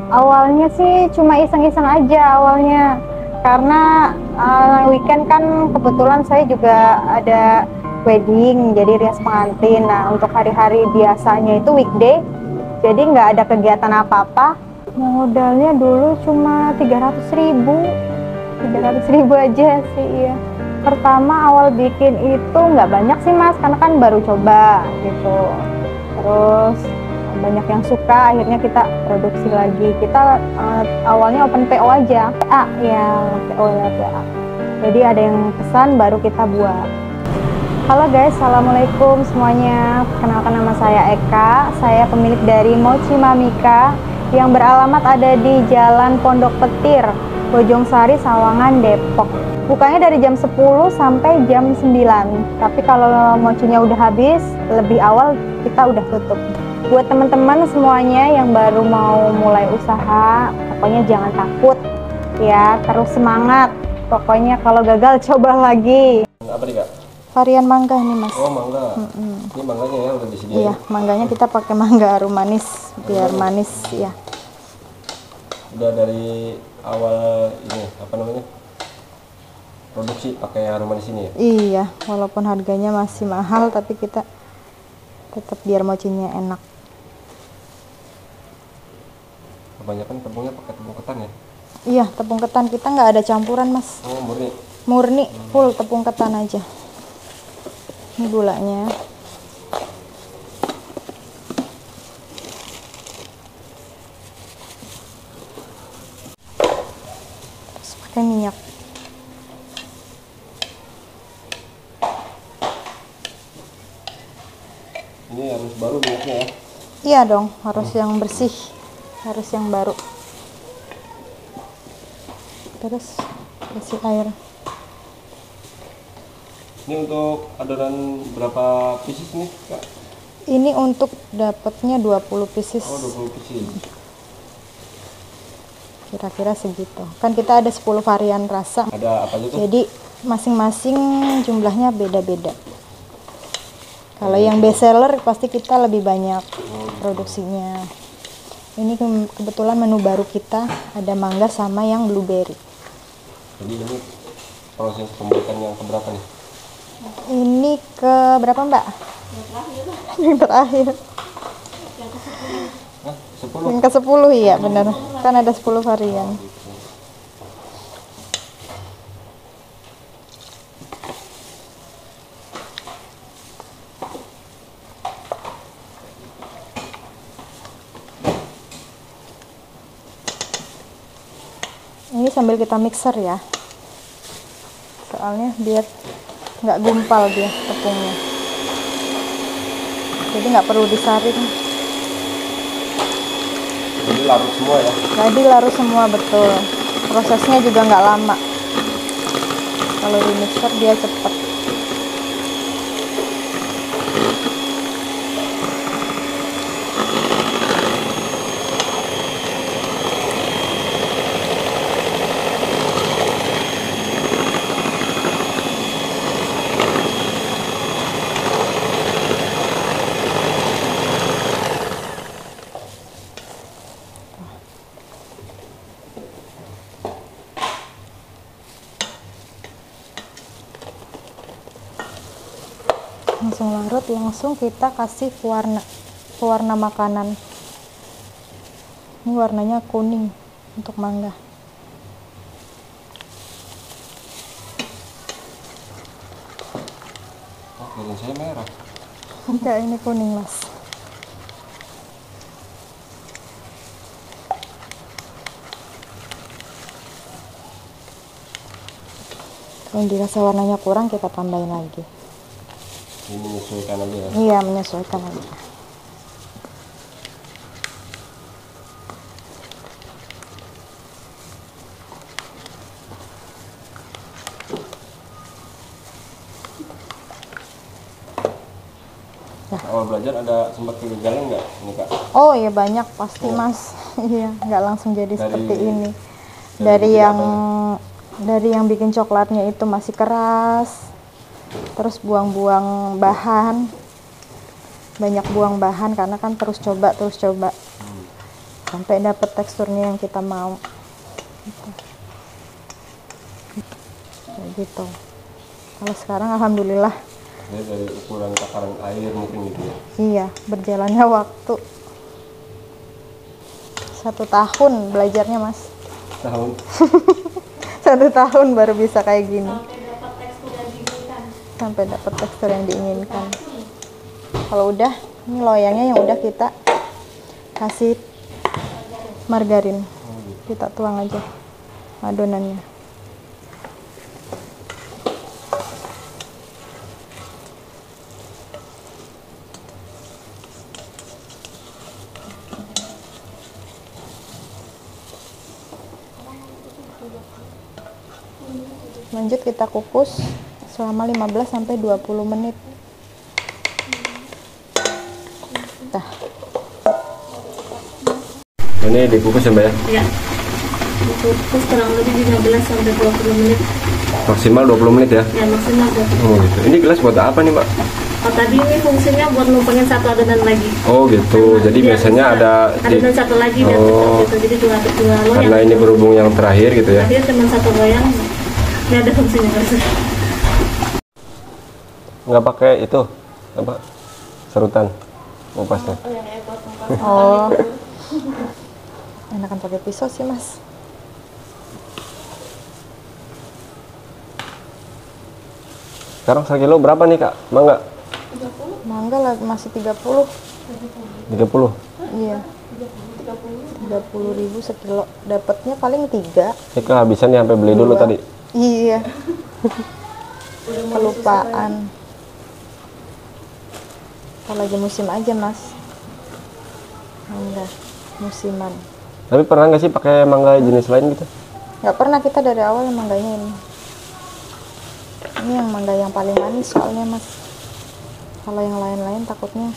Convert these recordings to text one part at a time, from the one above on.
Awalnya sih cuma iseng-iseng aja awalnya, karena weekend kan kebetulan saya juga ada wedding, jadi rias pengantin. Nah, untuk hari-hari biasanya itu weekday, jadi nggak ada kegiatan apa-apa. Modalnya dulu cuma 300.000 aja sih ya. Pertama awal bikin itu nggak banyak sih Mas, karena kan baru coba gitu. Terus banyak yang suka, akhirnya kita produksi lagi. Kita awalnya open PO aja, PA ya, PO ya PA. Jadi ada yang pesan baru kita buat. Halo guys, assalamualaikum semuanya. Kenalkan, nama saya Eka. Saya pemilik dari Mochi Mamika yang beralamat ada di Jalan Pondok Petir, Bojongsari, Sawangan, Depok. Bukanya dari jam 10 sampai jam 9. Tapi kalau mochinya udah habis, lebih awal kita udah tutup. Buat teman-teman semuanya yang baru mau mulai usaha, pokoknya jangan takut ya, terus semangat. Pokoknya kalau gagal coba lagi. Apa nih Kak? Varian mangga nih Mas. Oh mangga. Ini mangganya ya udah disediain. Iya, mangganya kita pakai mangga harum manis biar manis ya. Udah dari awal ini apa namanya? Produksi pakai harum manis ini ya? Iya, walaupun harganya masih mahal tapi kita tetap biar mochinya enak. Kebanyakan tepungnya pakai tepung ketan ya? Iya, tepung ketan, kita nggak ada campuran Mas. Oh murni. Murni full tepung ketan aja. Ini gulanya. Terus pakai minyak. Ini harus baru minyaknya ya? Iya dong, harus yang bersih, harus yang baru. Terus kasih air. Ini untuk adonan berapa pieces nih Kak? Ini untuk dapatnya 20 pieces. Oh 20 pieces. Kira-kira segitu. Kan kita ada 10 varian rasa. Ada apa aja tuh? Jadi masing-masing jumlahnya beda-beda. Kalau yang best seller pasti kita lebih banyak produksinya. Ini kebetulan menu baru kita, ada mangga sama yang blueberry. Jadi ini proses pembuatan yang keberapa nih? Ini ke berapa Mbak? Yang terakhir. Hah? 10? Yang ke 10 ya benar. Kan ada 10 varian. Ini sambil kita mixer ya. Soalnya biar nggak gumpal dia tepungnya. Jadi nggak perlu disaring. Jadi larut semua ya? Jadi larut semua, betul. Prosesnya juga nggak lama. Kalau di mixer dia cepet. Langsung larut, langsung kita kasih pewarna makanan. Ini warnanya kuning untuk mangga. Oh kira saya merah. Enggak, ini kuning Mas. Kalau dirasa warnanya kurang kita tambahin lagi. Ini menyesuaikan aja ya? Iya, menyesuaikan aja. Awal belajar ada sempat kegagalan nggak ini Kak? Oh iya banyak pasti Mas. Iya, nggak langsung jadi seperti ini. Dari yang bikin coklatnya itu masih keras, terus buang-buang bahan, banyak buang bahan karena kan terus coba sampai dapat teksturnya yang kita mau. Kayak gitu. Kalau sekarang alhamdulillah. Ini dari ukuran takaran air mungkin gitu ya. Iya, berjalannya waktu 1 tahun belajarnya Mas. Tahun. 1 tahun baru bisa kayak gini. Sampai dapat tekstur yang diinginkan. Sampai dapat tekstur yang diinginkan. Kalau udah, ini loyangnya yang udah kita kasih margarin. Kita tuang aja adonannya. Lanjut kita kukus selama 15 sampai 20 menit. Dah. Ini dikukus ya Mbak ya? Ya. Dikukus kurang lebih 15 sampai 20 menit. Maksimal 20 menit ya? Ya, maksimal 20. Oh gitu. Ini gelas buat apa nih Mbak? Oh, tadi ini fungsinya buat numpangin satu adonan lagi. Oh gitu. Jadi Biar biasanya bisa ada adonan satu lagi biar Oh. cepat gitu. Jadi dua loyang. karena ini berhubung yang terakhir gitu ya. Tadi cuma satu loyang. Nggak ada fungsinya Mas. Nggak pakai itu apa? Serutan ngupasnya. Oh. Enakan pakai pisau sih, Mas. Sekarang sekilo berapa nih Kak? Mangga? Mangga lah masih 30. 30. Iya. 30.000 sekilo. Dapatnya paling 3. Ini kehabisan nih sampai beli dulu 2. tadi. Iya. Kelupaan. Kalau lagi musim aja, Mas. Mangga musiman. Tapi pernah nggak sih pakai mangga jenis lain gitu? Nggak pernah, kita dari awal mangganya ini. Ini yang mangga yang paling manis soalnya, Mas. Kalau yang lain-lain takutnya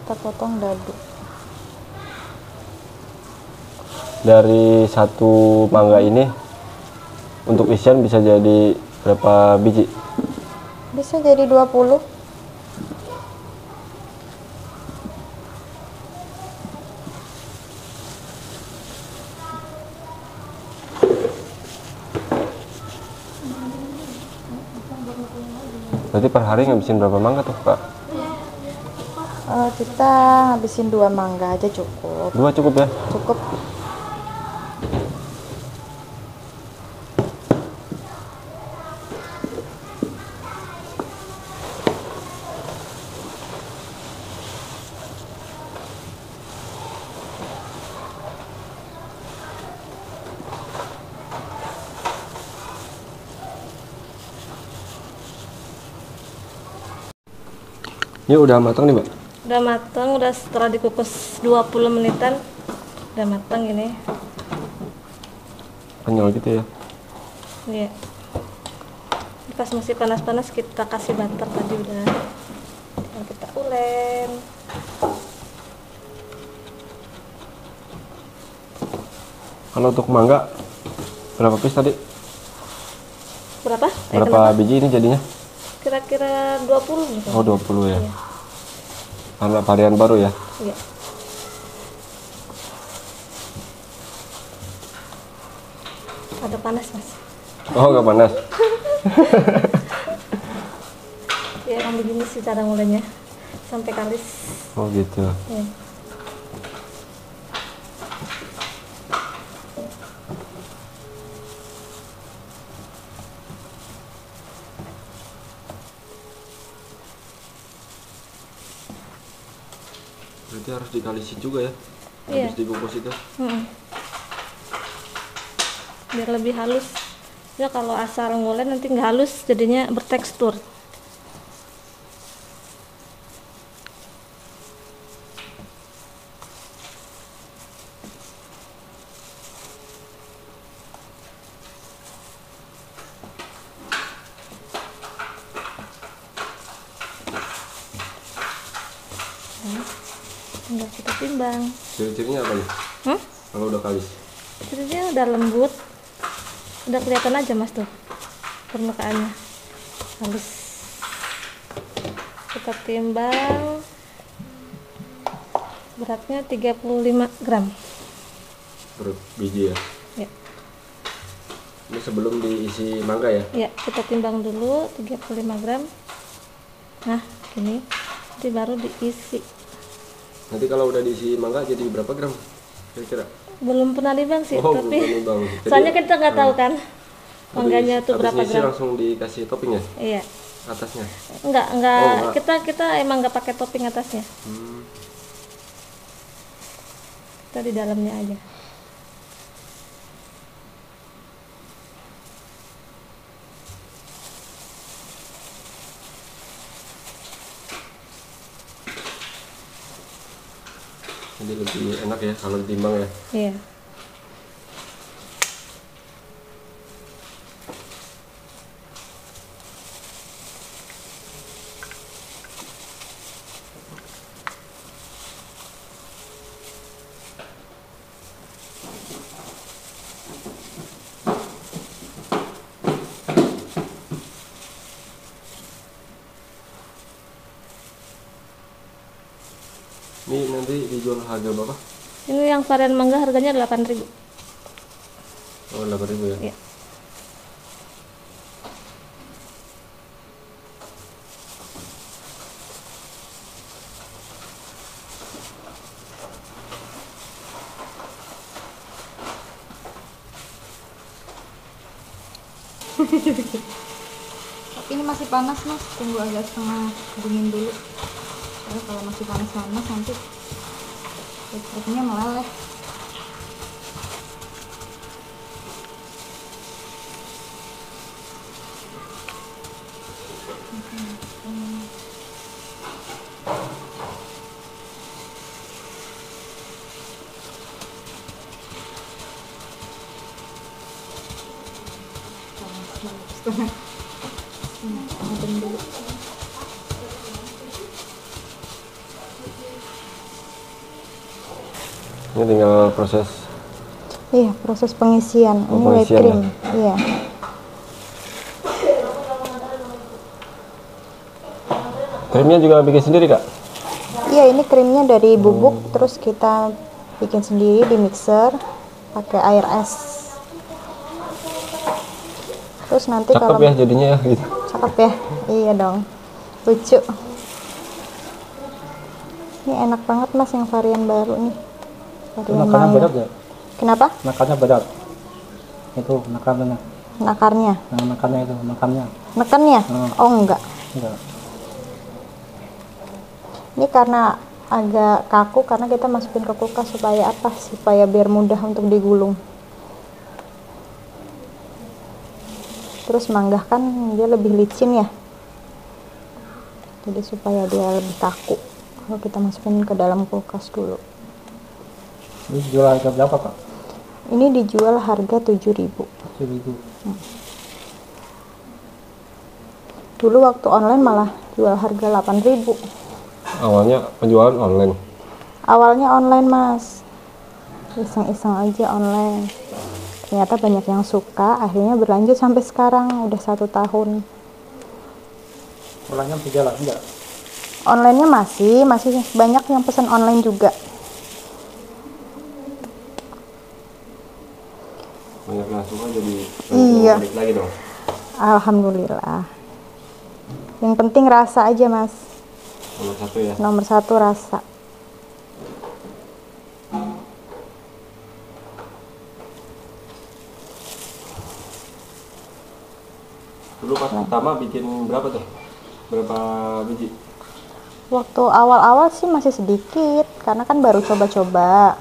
kita potong dadu. Dari satu mangga ini untuk isian bisa jadi berapa biji? Bisa jadi 20. Berarti per hari ngabisin berapa mangga tuh Kak? Kita habisin 2 mangga aja cukup. 2 cukup ya? Cukup. Ini udah matang nih Mbak? Udah matang, udah setelah dikukus 20 menitan udah matang ini. Kenyal gitu ya? Iya. Pas masih panas-panas kita kasih butter tadi udah. Tinggal kita ulen. Kalau untuk mangga berapa piece tadi? Berapa? Berapa biji ini jadinya? Kira-kira 20 gitu. Oh 20 ya? Iya. Karena varian baru ya? Iya. Ada panas Mas. Oh nggak panas? Ya emang begini sih cara mulainya sampai kalis. Oh gitu. Ya. Berarti harus dikalisin juga ya? Iya. Habis dikukus itu? Biar lebih halus. Ya kalau asal ngulen nanti nggak halus jadinya bertekstur. Tinggal kita timbang. Ciri-cirinya apa nih? Kalau udah kalis? Jadinya udah lembut, udah kelihatan aja Mas tuh permukaannya halus. Kita kita timbang, beratnya 35 gram. Per biji ya. Ya. Ini sebelum diisi mangga ya? Ya, kita timbang dulu 35 gram. Nah, gini. Nanti baru diisi. Nanti kalau udah diisi mangga jadi berapa gram kira-kira? Belum pernah nimbang sih, Oh, tapi belum nimbang. Jadi, soalnya kita nggak tahu kan mangganya tuh habis berapa ngisi gram. langsung dikasih topping ya Iya. atasnya? Enggak, Oh, enggak. kita emang nggak pakai topping atasnya. Kita di dalamnya aja. Jadi lebih enak ya kalau ditimbang ya. Iya. Ini nanti dijual harga berapa? Ini yang varian mangga harganya 8.000. Oh, 8.000 ya. Iya. Tapi ini masih panas mas, tunggu agak setengah dingin dulu. Karena kalau masih panas-panas nanti listriknya meleleh. Adem dulu. Ini tinggal proses. Iya, proses pengisian. Oh, Ini whipped pengisian cream. ya? Iya. Krimnya juga bikin sendiri kak? Iya, ini krimnya dari bubuk, terus kita bikin sendiri di mixer pakai air es. Terus nanti Cakep kalau ya jadinya ya gitu. cakep ya, iya dong, lucu. Ini enak banget mas yang varian baru nih. Varian Nakarnya mangga. berat ya? Kenapa? Nakarnya berat. Itu nakarnya. Nakarnya? Nah, nakarnya itu, makannya. Nekennya? Oh enggak. Enggak. Ini karena agak kaku karena kita masukin ke kulkas supaya apa? Supaya biar mudah untuk digulung. Terus mangga kan dia lebih licin ya. Jadi supaya dia lebih kaku. Kalau kita masukin ke dalam kulkas dulu. Ini jual harga berapa Pak? Ini dijual harga 7.000. 7.000. Dulu waktu online malah jual harga 8.000. Awalnya penjualan online. Awalnya online mas, iseng-iseng aja online. Ternyata banyak yang suka, akhirnya berlanjut sampai sekarang udah 1 tahun. Mulanya berjalan enggak? Onlinenya masih banyak yang pesan online juga. Banyak yang suka jadi Iya. balik lagi dong. Alhamdulillah. Yang penting rasa aja mas. Nomor 1 ya. Nomor 1 rasa. Dulu pas pertama bikin berapa tuh? Berapa biji? Waktu awal-awal sih masih sedikit, karena kan baru coba-coba.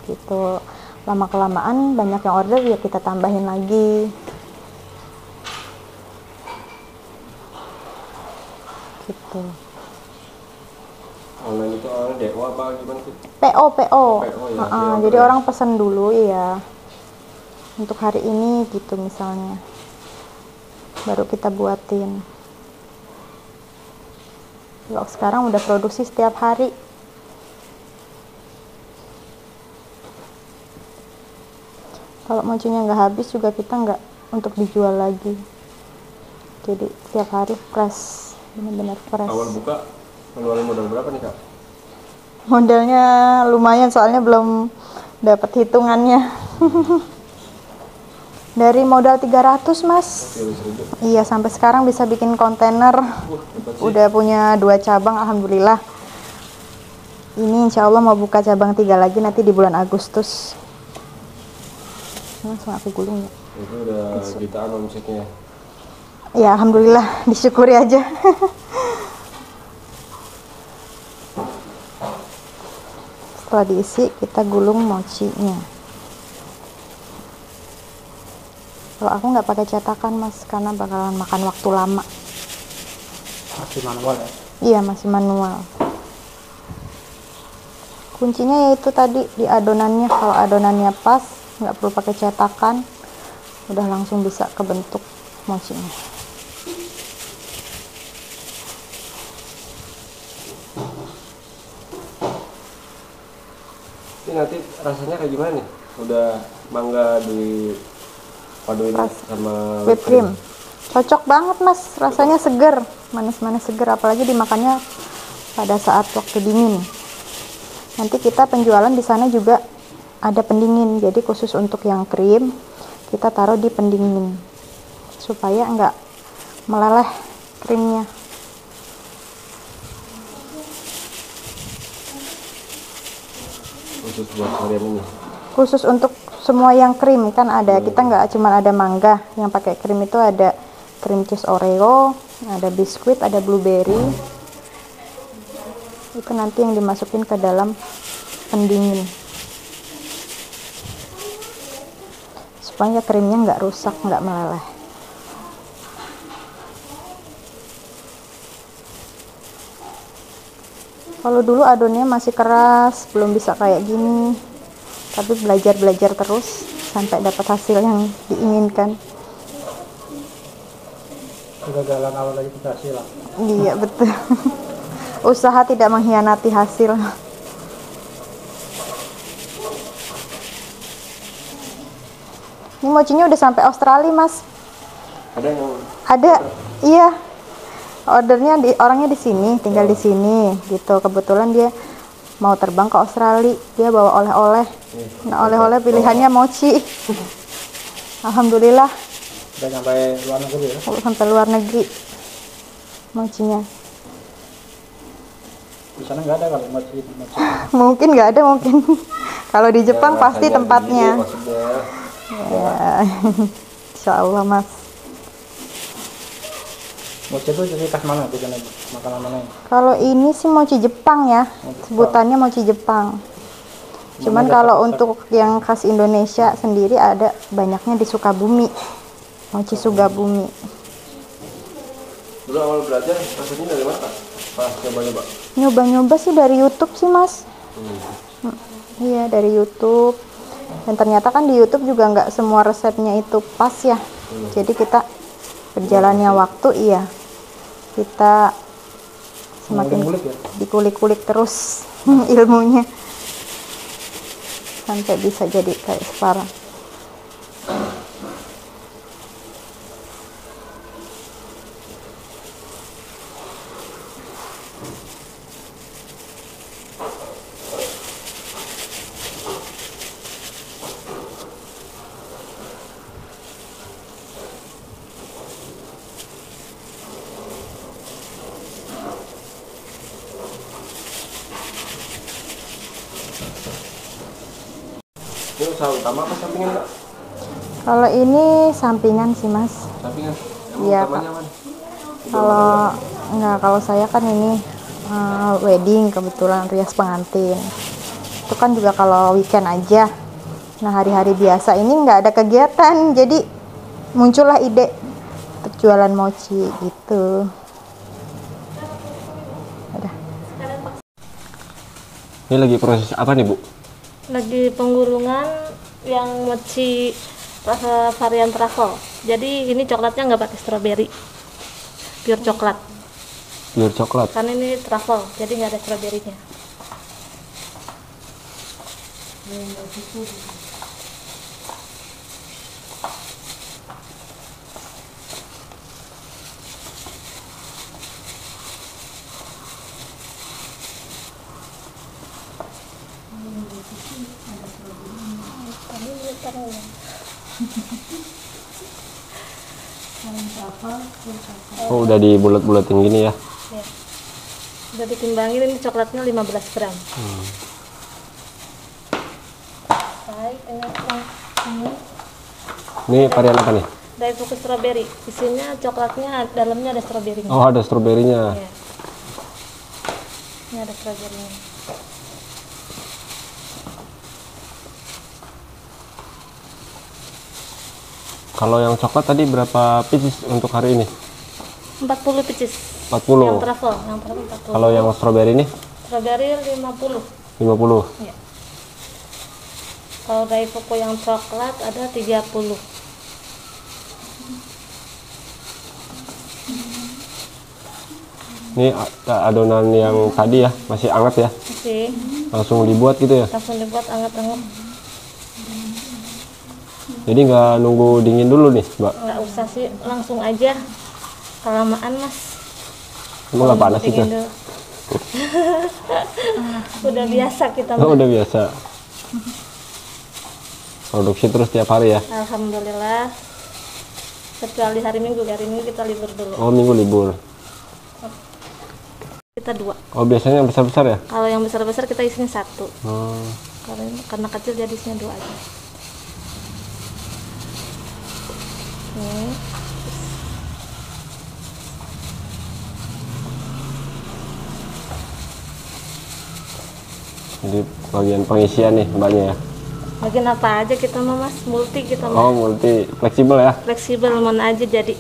Gitu. Lama-kelamaan banyak yang order ya kita tambahin lagi. Gitu. Online itu awalnya DO apa gimana sih? PO. ya, Jadi orang pesan dulu ya. Untuk hari ini gitu misalnya. Baru kita buatin. Kalau sekarang udah produksi setiap hari. Kalau mochinya nggak habis juga kita nggak untuk dijual lagi. Jadi setiap hari fresh benar-benar fresh. Awal buka ngeluarin modal berapa nih Kak? Modalnya lumayan soalnya belum dapat hitungannya. Dari modal 300 mas. Iya, sampai sekarang bisa bikin kontainer. Udah punya 2 cabang, alhamdulillah. Ini insya Allah mau buka cabang 3 lagi nanti di bulan Agustus. Langsung aku gulung ya. Itu udah jutaan omsetnya. Ya alhamdulillah, disyukuri aja. Setelah diisi kita gulung mochinya. Kalau aku nggak pakai cetakan mas, karena bakalan makan waktu lama. Masih manual ya? Iya masih manual. Kuncinya yaitu tadi di adonannya. Kalau adonannya pas, nggak perlu pakai cetakan, udah langsung bisa kebentuk mochinya. Ini nanti rasanya kayak gimana nih? Udah mangga di paduin sama Whipped cream. Cocok banget mas, rasanya seger, manis-manis seger, apalagi dimakannya pada saat waktu dingin. Nanti kita penjualan di sana juga ada pendingin, jadi khusus untuk yang krim kita taruh di pendingin supaya enggak meleleh krimnya. khusus buat kalian ini. Khusus untuk semua yang krim kan ada, kita nggak cuma ada mangga yang pakai krim, itu ada cream cheese Oreo, ada biskuit, ada blueberry. Itu nanti yang dimasukin ke dalam pendingin supaya krimnya nggak rusak, nggak meleleh. Kalau dulu adonnya masih keras, belum bisa kayak gini, tapi belajar terus sampai dapat hasil yang diinginkan. Kegagalan awal lagi berhasil lah. Iya betul. Usaha tidak mengkhianati hasil. Ini mochinya udah sampai Australia mas. Ada yang Ada, iya. Ordernya orangnya di sini, tinggal di sini gitu. Kebetulan dia mau terbang ke Australia, dia bawa oleh-oleh. Nah, oleh-oleh pilihannya mochi. Alhamdulillah. Udah sampai luar negeri ya? Sampai luar negeri mochinya. Di sana nggak ada kali mochi. Mungkin nggak ada mungkin. Kalau di Jepang ya, pasti rasanya tempatnya. begini maksudnya. Ya, insya Allah mas. Mochi itu jadi khas mana tuh makanan mana? Kalau ini sih mochi Jepang ya, sebutannya mochi Jepang. Cuman kalau untuk yang khas Indonesia sendiri ada banyaknya di Sukabumi, mochi Sukabumi. Dulu awal belajar rasanya dari mana Kak? Pas coba-coba. Nyoba-nyoba sih dari YouTube sih mas. Iya dari YouTube. Dan ternyata kan di YouTube juga nggak semua resepnya itu pas ya. Jadi kita berjalannya waktu, iya kita semakin dikulik-kulik terus ilmunya sampai bisa jadi kayak sekarang. Ini usaha utama apa sampingan Kak? Kalau ini sampingan sih mas. Sampingan? Yang Iya, utamanya apa? Kalau saya kan ini wedding, kebetulan rias pengantin. Itu kan juga kalau weekend aja. Nah hari-hari biasa ini nggak ada kegiatan, jadi muncullah ide untuk jualan mochi gitu. Udah. Ini lagi proses apa nih Bu? Lagi penggulungan yang mochi rasa varian truffle. Jadi ini coklatnya nggak pakai strawberry, pure coklat. Pure coklat. Karena ini truffle, jadi nggak ada strawberry-nya. Oh, udah dibulat-bulatin gini ya. Ya. Udah ditimbangin, ini coklatnya 15 gram. Baik, ini Ini varian apa nih? Daifuku strawberry. Isinya coklatnya, dalamnya ada stroberinya. Oh, ada stroberinya. Ya. Ini ada stroberinya. Kalau yang coklat tadi berapa pieces untuk hari ini? 40 pieces. 40. Yang truffle 40. Kalau yang strawberry ini Strawberry 50. 50. Ya. Kalau Daifuku yang coklat ada 30. Ini adonan yang tadi ya, masih hangat ya. Masih Langsung dibuat gitu ya. langsung dibuat anget-anget. Jadi nggak nunggu dingin dulu nih, Mbak. Nggak usah sih, langsung aja. Kelamaan mas. Emang nggak panas itu? Dingin dulu. Udah biasa kita. Oh, udah biasa. Produksi terus tiap hari ya? Alhamdulillah. Kecuali hari Minggu kita libur dulu. Oh, Minggu libur. Kita 2. Oh, biasanya yang besar-besar ya? Kalau yang besar-besar kita isinya 1. Oh. Karena kecil jadi isinya 2 aja. Nih. Jadi bagian pengisian nih mbaknya ya? Bagian apa aja kita mah mas, multi kita mah. Oh, multi, fleksibel ya? Fleksibel, mana aja jadi.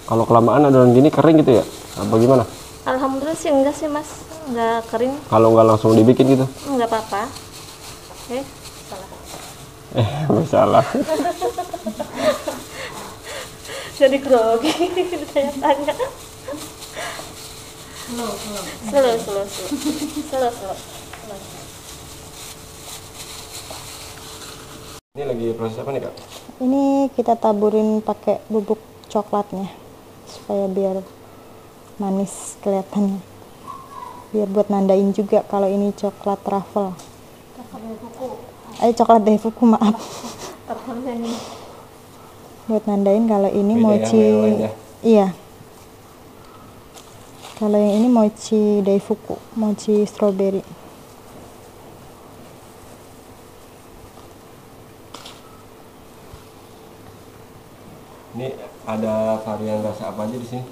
Kalau kelamaan adonan gini kering gitu ya? Apa gimana? Alhamdulillah sih enggak sih mas, enggak kering, Kalau nggak langsung dibikin gitu? enggak apa-apa. Salah. Masalah. Jadi grogi saya tanya. Slow. Ini lagi proses apa nih kak? Ini kita taburin pakai bubuk coklatnya supaya biar manis kelihatannya. Biar buat nandain juga kalau ini coklat truffle. Coklat Daifuku, maaf. Buat nandain kalau ini Beda ya, mochi. sama yang lain ya? Iya. Kalau yang ini mochi Daifuku, mochi strawberry. Ini ada varian rasa apa aja di sini?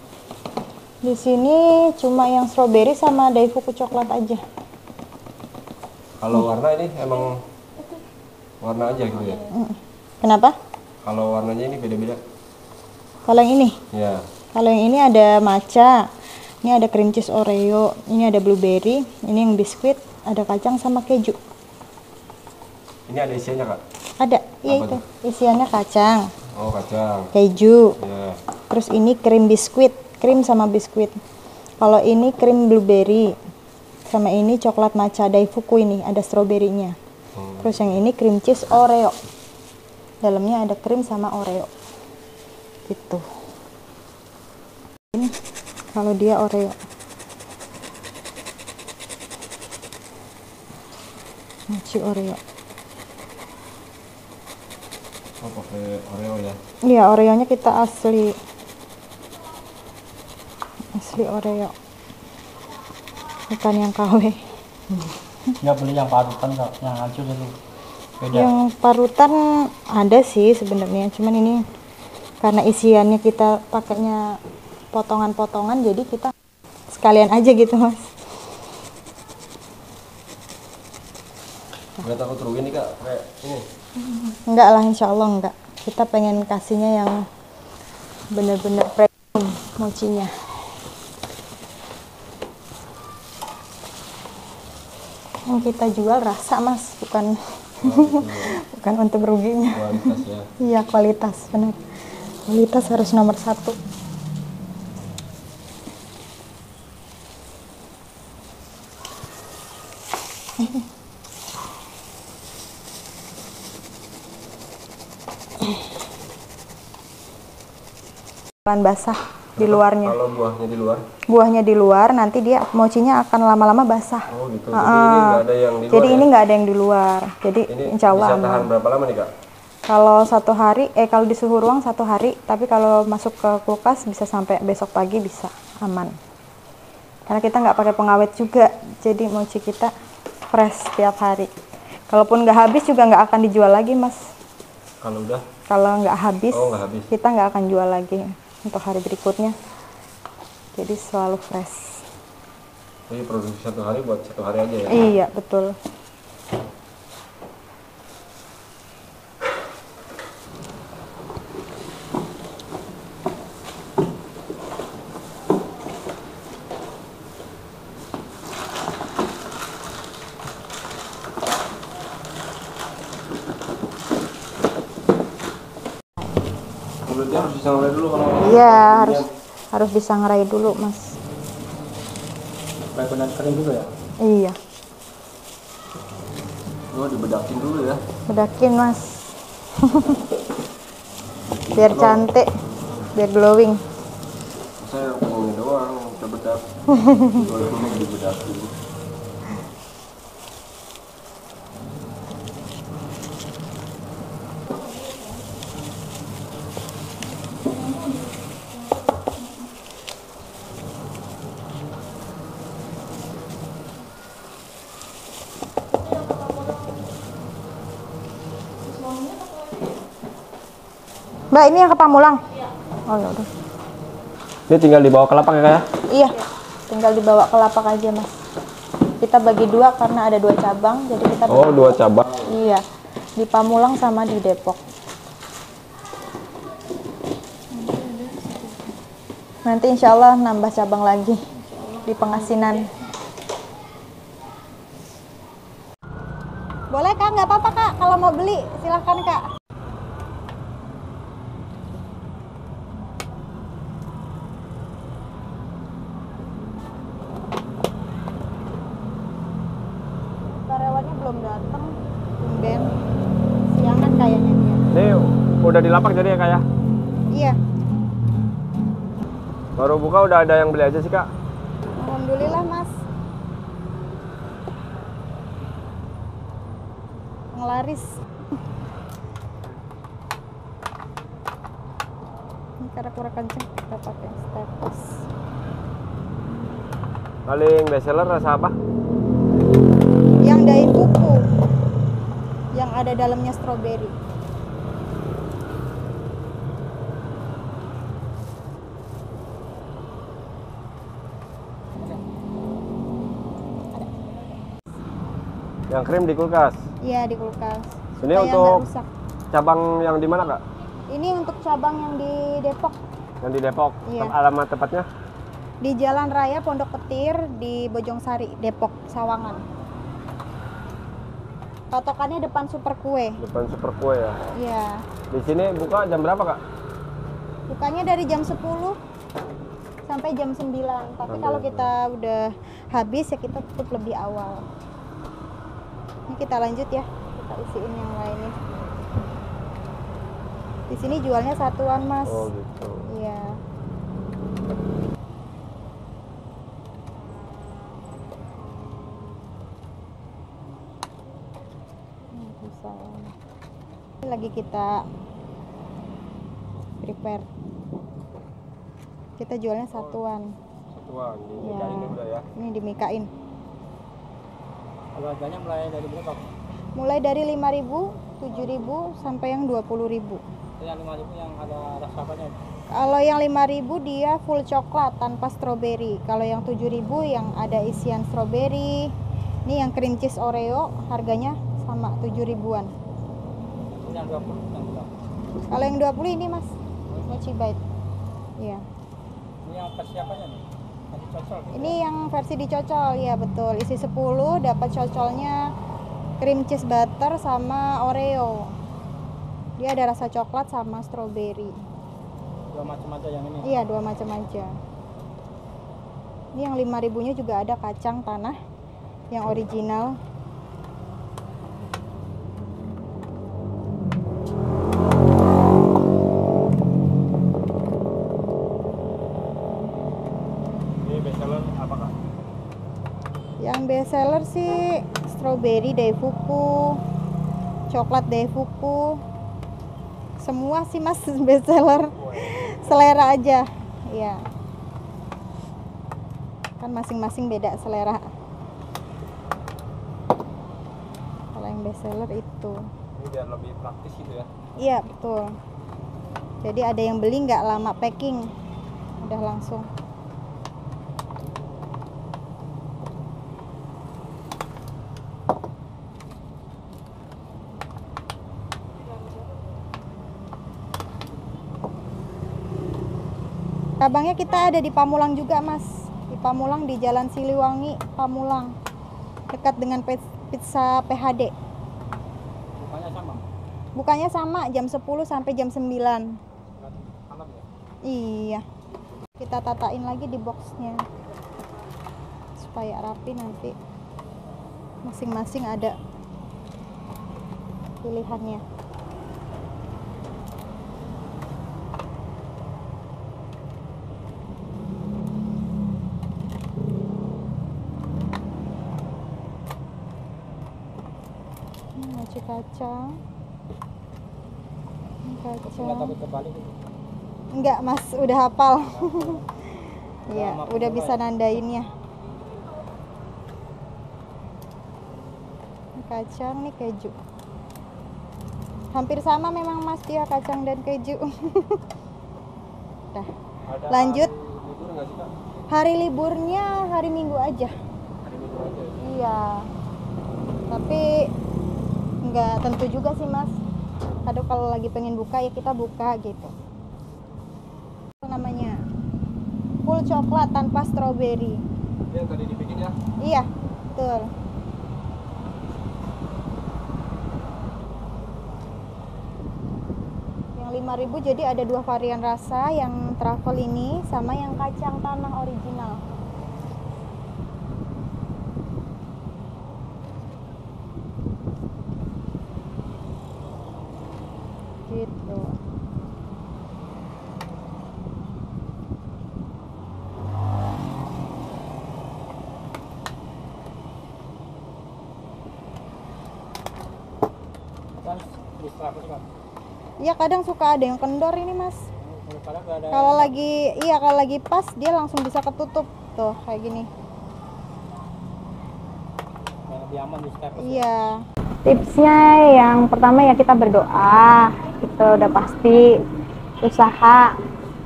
Di sini cuma yang strawberry sama Daifuku coklat aja. Kalau warna ini emang warna aja gitu ya? Kenapa? Kalau warnanya ini beda-beda? Kalau yang ini? Ya. Kalau yang ini ada matcha, ini ada cream cheese Oreo, ini ada blueberry, ini yang biskuit, ada kacang sama keju. Ini ada isiannya kak? Ada, iya Apa itu. tuh? Isiannya kacang, Oh, kacang. keju, Ya. terus ini krim biskuit, krim sama biskuit. Kalau ini krim blueberry, sama ini coklat matcha Daifuku, ini ada stroberinya. Terus yang ini cream cheese Oreo, dalamnya ada krim sama Oreo. Gitu. Ini kalau dia Oreo. Mochi Oreo. Oh, pakai Oreo ya? Iya, Oreonya kita asli Oreo, bukan yang KW. Nggak beli yang parutan kak, yang hancur itu beda. Yang parutan ada sih sebenarnya, cuman ini karena isiannya kita pakainya potongan-potongan, jadi kita sekalian aja gitu mas. Nggak takut rugi nih kak, kayak ini? Enggak lah, insya Allah enggak. Kita pengen kasihnya yang bener-bener premium mochinya. Yang kita jual rasa mas, bukan bukan untuk ruginya. Kualitas ya? Iya, kualitas, benar. Kualitas harus nomor 1. Basah di luarnya. Kalau buahnya di luar? Buahnya di luar, nanti dia mochinya akan lama-lama basah. Oh gitu. Jadi ini nggak ada yang di luar. Jadi ya? ini nggak ada yang di luar. Jadi Ini insya Allah bisa tahan aman. berapa lama nih Kak? Kalau 1 hari, kalau di suhu ruang 1 hari, tapi kalau masuk ke kulkas bisa sampai besok pagi bisa aman. Karena kita nggak pakai pengawet juga, jadi mochi kita fresh setiap hari. Kalaupun nggak habis juga nggak akan dijual lagi, Mas. Kalau udah? Kalau nggak habis, Oh, nggak habis. kita nggak akan jual lagi untuk hari berikutnya. Jadi selalu fresh. Jadi produksi 1 hari buat 1 hari aja ya? Iya, betul. Kulitnya harus disangrai dulu kalau Iya, harus disangrai dulu, Mas. Supaya benar kering juga ya. Iya, Oh, dibedakin dulu ya. bedakin, Mas. Biar cantik, biar glowing. Saya ngomongin doang, kita bedak. Kalau dulu dibedakin. Mbak, ini yang ke Pamulang? Oh, ya udah. Ini tinggal dibawa ke lapak ya Kak ya? Iya, tinggal dibawa ke lapak aja, Mas. Kita bagi 2 karena ada 2 cabang, jadi kita Oh, 2 cabang. Iya, di Pamulang sama di Depok. Nanti insya Allah nambah cabang lagi di Pengasinan. Boleh Kak, nggak apa-apa Kak. Kalau mau beli silahkan Kak. Karyawannya belum datang, tumben. Siangan kayaknya dia. Ini udah di lapak jadi ya Kak ya? Iya, Baru buka udah ada yang beli aja sih Kak? alhamdulillah Mas. Ngelaris. Ini karena kurang kenceng, kita pakai staples. Paling best seller rasa apa? Yang daun kuku, yang ada dalamnya stroberi. Yang krim di kulkas. Iya, di kulkas. Ini Supaya untuk nggak rusak. cabang yang di mana Kak? Ini untuk cabang yang di Depok, Yang di Depok. Iya. Alamat tepatnya? di Jalan Raya Pondok Petir di Bojongsari, Depok, Sawangan. Patokannya depan Super Kue. Depan Super Kue ya. Iya. Di sini buka jam berapa Kak? Bukanya dari jam 10 sampai jam 9. Tapi Sampai kalau jam kita udah habis ya kita tutup lebih awal. Ini kita lanjut ya. Kita isiin yang lainnya. Di sini jualnya satuan, Mas. Oh gitu. Iya. Bisa. Ini lagi kita prepare. Kita jualnya satuan. Satuan, Ya. dimikain udah ya. Ini dimikain. Kalau harganya mulai dari berapa? Mulai dari 5.000, 7.000 sampai yang 20.000. Itu yang 5.000 yang ada rasa apanya? Kalau yang 5.000 dia full coklat tanpa stroberi. Kalau yang 7.000 yang ada isian stroberi. Ini yang cream cheese Oreo harganya sama 7.000-an. Ini yang 20 yang berapa? Kalau yang 20 ini Mas, Mochi Bite. Iya. Ini yang versi apanya nih? Yang dicocol gitu. Ini yang versi dicocol, ya betul. Isi 10 dapat cocolnya cream cheese butter sama Oreo. Dia ada rasa coklat sama stroberi. Dua macam aja yang ini. Iya, 2 macam aja. Ini yang 5.000-nya juga ada kacang tanah yang original. Ini best seller apa Kak? Yang best seller sih strawberry Daifuku, coklat Daifuku. Semua sih Mas best seller. Selera aja. Iya. Kan masing-masing beda selera. Kalau yang best seller itu. Ini biar lebih praktis gitu ya. Iya, betul. Jadi ada yang beli nggak lama packing. Udah langsung. Cabangnya kita ada di Pamulang juga Mas. Di Pamulang di Jalan Siliwangi, Pamulang. Dekat dengan pizza PHD. Bukanya sama? Bukanya sama jam 10 sampai jam 9. Malam ya? Iya. Kita tatain lagi di boxnya. Supaya rapi nanti. Masing-masing ada pilihannya. Mochi kacang. Nggak Kacang. takut kebalik gitu? Enggak Mas, udah hafal. Iya, Lama udah pun bisa ya? nandainnya. Ini kacang, nih keju. Hampir sama memang Mas dia kacang dan keju. Dah. Ada Lanjut. hari libur nggak sih Kak? Hari liburnya hari Minggu aja. Hari libur aja ya? Iya. Tapi nggak tentu juga sih Mas. Kadang kalau lagi pengen buka ya kita buka gitu. Namanya full coklat tanpa stroberi. Ini yang tadi dibikin ya? Iya, betul. Yang 5.000 jadi ada 2 varian rasa, yang truffle ini sama yang kacang tanah original. Gitu. Kan bisa apa sih Kak? Iya, kadang suka ada yang kendor ini Mas. Kadang nggak ada. Kalau lagi, iya kalau lagi pas dia langsung bisa ketutup tuh kayak gini. Yang lebih aman di step. Iya. Tipsnya yang pertama ya kita berdoa, itu udah pasti. Usaha,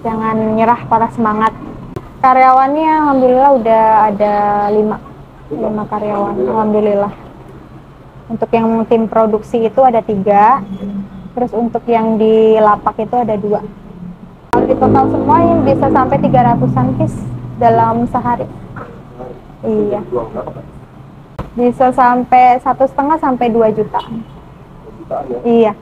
jangan nyerah, patah semangat. Karyawannya alhamdulillah udah ada 5 karyawan, alhamdulillah. Untuk yang tim produksi itu ada 3, terus untuk yang di lapak itu ada 2. Kalau di total semua yang bisa sampai 300-an piece dalam sehari. Iya. Jual berapa Kak? Bisa sampai 1,5 sampai 2 juta. 2 jutaan ya? Iya.